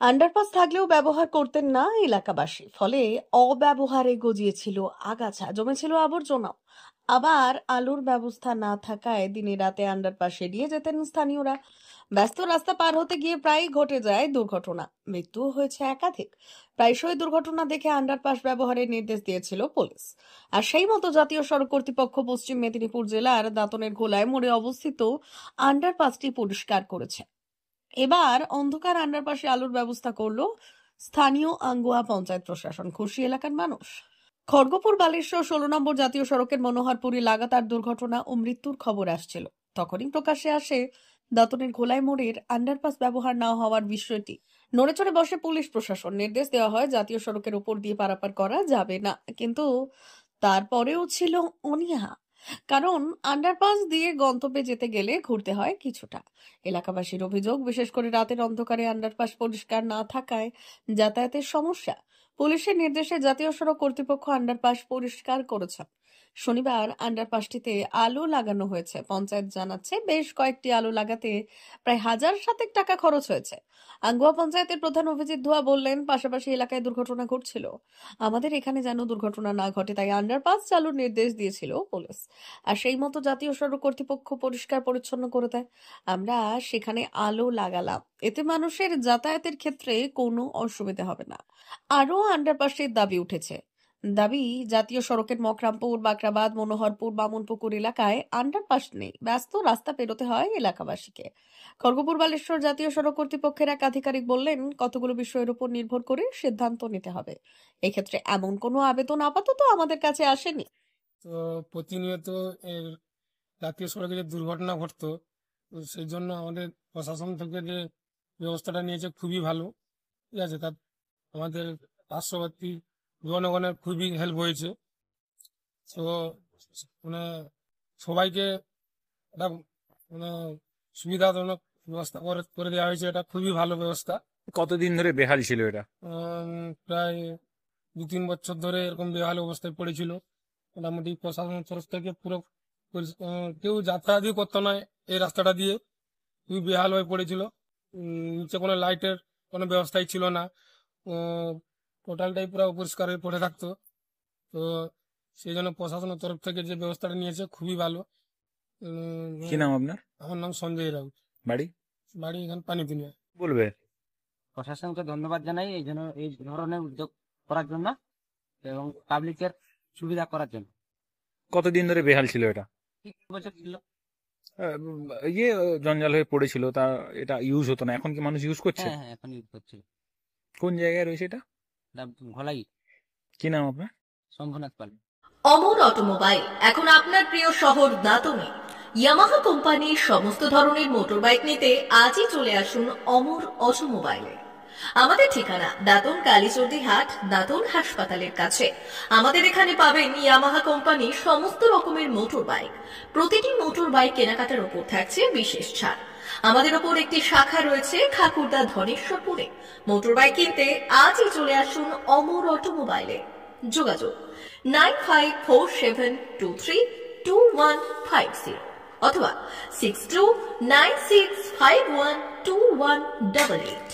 Underpass থাকলেও ব্যবহার করতেন না এলাকাবাসী, ফলে অব্যবহারে গজিয়েছিল আগাছা, জমেছিল আবর্জনাও। আবার আলোর ব্যবস্থা না থাকায় দিনে রাতে আন্ডারপাস এড়িয়ে যেতেন স্থানীয়রা। ব্যস্ত রাস্তা পার হতে গিয়ে প্রায়ই ঘটে যায় দুর্ঘটনা, মৃত্যুও হয়েছে একাধিক। প্রায়শই দুর্ঘটনা দেখে আন্ডারপাস ব্যবহারের নির্দেশ দিয়েছিল পুলিশ। আর সেই মতো জাতীয় সড়ক কর্তৃপক্ষ পশ্চিম মেদিনীপুর জেলার দাঁতনের ঘোলায় মোড়ে অবস্থিত আন্ডারপাসটি পরিষ্কার করেছে। এবার অন্ধকার আন্ডারপাসে আলোর ব্যবস্থা করলো স্থানীয় আঙ্গুয়া পঞ্চায়েত প্রশাসন। খুশি এলাকার মানুষ। খড়গপুর বালেশ্বর 16 নম্বর জাতীয় সড়কের মনোহরপুরে লাগাতার দুর্ঘটনা ও মৃত্যুর খবর আসছিল। তখনই প্রকাশ্যে আসে দাঁতনের ঘোলায় মোড়ের আন্ডারপাস ব্যবহার না হওয়ার বিষয়টি। নড়ে চড়ে বসে পুলিশ প্রশাসন। নির্দেশ দেওয়া হয় জাতীয় সড়কের উপর দিয়ে পারাপার করা যাবে না, কিন্তু তারপরেও ছিল অনীহা। কারণ আন্ডারপাস দিয়ে গন্তব্যে যেতে গেলে ঘুরতে হয় কিছুটা। এলাকাবাসীর অভিযোগ, বিশেষ করে রাতের অন্ধকারে আন্ডারপাস পরিষ্কার না থাকায় যাতায়াতের সমস্যা। পুলিশের নির্দেশে জাতীয় সড়ক কর্তৃপক্ষ আন্ডারপাস পরিষ্কার করেছে। শনিবার আন্ডারপাসটিতে আলো লাগানো হয়েছে। পঞ্চায়েত জানাচ্ছে বেশ কয়েকটি আলো লাগাতে প্রায় 1,000 টাকা খরচ হয়েছে। আঙ্গুয়া পঞ্চায়েতের প্রধান অভিজিৎ ধোয়া বললেন, পাশাপাশি এলাকায় দুর্ঘটনা ঘটছিল। আমাদের এখানে যেন দুর্ঘটনা না ঘটে তাই আন্ডারপাস চালুর নির্দেশ দিয়েছিল পুলিশ। আর সেই মতো জাতীয় সড়ক কর্তৃপক্ষ পরিষ্কার পরিচ্ছন্ন করে দেয়। আমরা সেখানে আলো লাগালাম, এতে মানুষের যাতায়াতের ক্ষেত্রে কোনো অসুবিধা হবে না। আরও আন্ডারপাসের দাবি উঠেছে। দাবি, জাতীয় সড়কের মকরামপুর, বাকরাবাদ, মনোহরপুর, বামুনপুকুর এলাকায় আন্ডারপাস নেই। ব্যস্ত রাস্তা পেরোতে হয় এলাকাবাসীকে। খড়গপুর বালেশ্বর জাতীয় সড়ক কর্তৃপক্ষের এক আধিকারিক বললেন, কতগুলো বিষয়ের উপর নির্ভর করে সিদ্ধান্ত নিতে হবে। এক্ষেত্রে এমন কোনো আবেদন আপাতত আমাদের কাছে আসেনি। তো প্রতিনিয়ত এর জাতীয় সড়কে যে দুর্ঘটনা ঘটতো, তো সেই জন্য আমাদের প্রশাসন থেকে যে ব্যবস্থাটা নিয়েছে খুবই ভালো। ঠিক আছে, তার আমাদের পার্শ্ববর্তী জনগণের খুবই হেল্প হয়েছে। তো মানে সবাইকে একটা মানে সুবিধাজনক ব্যবস্থা করে দেওয়া হয়েছে। এটা খুবই ভালো ব্যবস্থা। কতদিন ধরে বেহাল ছিল এটা? প্রায় 2-3 বছর ধরে এরকম বেহাল অবস্থায় পড়েছিল। মোটামুটি প্রশাসনের তরফ থেকে পুরো কেউ যাতায়াতই করতো না এই রাস্তাটা দিয়ে, খুবই বেহাল হয়ে পড়েছিল। নিচে কোনো লাইটের কোনো ব্যবস্থাই ছিল না। টোটালটাই পুরো অপরিষ্কার হয়ে পড়ে থাকতো। তো সেই জন্য প্রশাসনের তরফ থেকে যে ব্যবস্থাটা নিয়েছে খুবই ভালো। কি নাম আপনার? আমার নাম সঞ্জয় রাউত। বাড়ি? বাড়ি এখানে পানিতুনিয়া। বলবে। প্রশাসনকে ধন্যবাদ জানাই এই জন্য, এই ধরনের উদ্যোগ করার জন্য এবং পাবলিকের সুবিধা করার জন্য। কতদিন ধরে বেহাল ছিল এটা? 3 বছর ছিল। ইয়ে জঞ্জাল হয়ে পড়েছিল, তা এটা ইউজ হতো না, এখন কি মানুষ ইউজ করছে? হ্যাঁ, এখন ইউজ করছিল। কোন জায়গায় রয়েছে এটা? ঘোলাই। কি নাম আপনার? শম্ভুনাথ পাল। অমর অটোমোবাইল এখন আপনার প্রিয় শহর দাঁতনে। ইয়ামাহা কোম্পানির সমস্ত ধরনের মোটরবাইক নিতে আজই চলে আসুন অমর অটোমোবাইলে। আমাদের ঠিকানা দাঁতন কালীচর্দি হাট, দাঁতন হাসপাতালের কাছে। আমাদের এখানে পাবেন ইয়ামাহা কোম্পানির সমস্ত রকমের মোটর বাইক। প্রতিটি মোটর বাইক কেনাকাটার উপর থাকছে বিশেষ ছাড়। আমাদের ওপর একটি শাখা রয়েছে খাকুরদা ধনেশ্বরপুরে। মোটর বাইক কিনতে আজই চলে আসুন অমর অটোমোবাইলে। যোগাযোগ 9547232150 অথবা 6296512188।